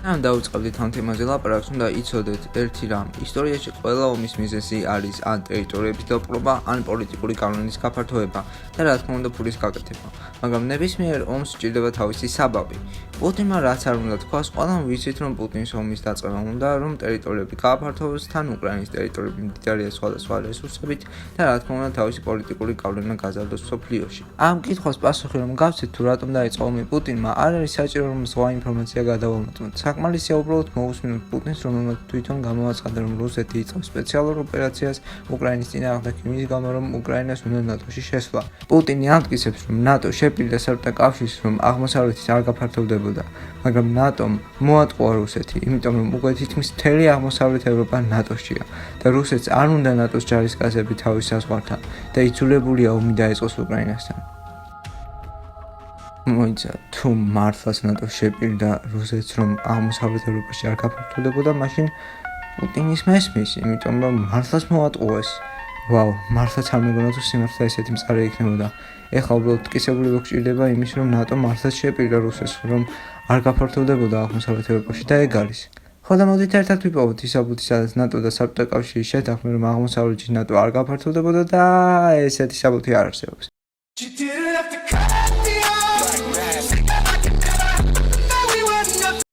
ამ დაუწყებდით ამ თემაზე ლაპარაკს, უნდა იცოდეთ ერთი რამ. ისტორიაში ყველა ომის მიზეზი არის ან ტერიტორიების დაპყრობა, ან პოლიტიკური კანონის გაფართოება და რა თქმა უნდა ფულის გაკეთება. მაგრამ ნებისმიერ ომს სჭირდება თავისი საბაბი. პუტინმა რაც არ უნდა თქვას, ყველამ ვიცით, რომ პუტინს ომის დაწყება უნდა, რომ ტერიტორიები გააფართოვოს, თან უკრაინის ტერიტორიები მდიდარია სხვადასხვა რესურსებით და რა თქმა უნდა თავისი პოლიტიკური გავლენა გაზარდოს მსოფლიოში. ამ კითხვას პასუხი რომ გავცეთ თუ რატომ დაიწყო ომი პუტინმა, არ არის საჭირო რომ სხვა ინფორმაცია გადავამოწმოთ. საკმარისია უბრალოდ მოусმინოთ პუტინს, რომელმაც თვითონ გამოაცხადა, რომ რუსეთი იწყებს სპეციალურ ოპერაციას უკრაინის წინააღმდეგ იმის გამო, რომ უკრაინას უნდა ნატოში შესვლა. პუტინი ამტკიცებს, რომ ნატო შეპირდა საბჭოთა კავშირს, რომ აღმოსავლეთის არ გაფართოვდებოდა, მაგრამ ნატომ მოატყუა რუსეთი, იმიტომ რომ უკვე თითქმის მთელი აღმოსავლეთ ევროპა ნატოშია და რუსეთს არ უნდა ნატოს ჯარისკაცები თავის საზღვართან და იძულებულია ომი დაეწყოს უკრაინასთან. მოიცა, თუ მართლაც ნატო შეპირდა რუსეთს, რომ აღმოსავლეთ ევროპაში არ გაფართოვდებოდა, მაშინ პუტინის მესმის, იმიტომ რომ მართლაც მოატყუეს. ვაუ, მართლაც არ მეგონა თუ სიმართლე ესეთი მწარე იქნებოდა. ეხლა უბრალოდ ტკისებული გვჭირდება იმის, რომ ნატო მართლაც შეპირდა რუსეთს, რომ არ გაფართოვდებოდა აღმოსავლეთ ევროპაში და ეგ არის. ხო და მოდით ერთად ვიპოვოთ ის საბუთი, სადაც ნატო და საბჭოთა კავშირის შეთანხმება, რომ აღმოსავლეთში ნატო არ გაფართოვდებოდა და ესეთი საბუთი არ არსებობს.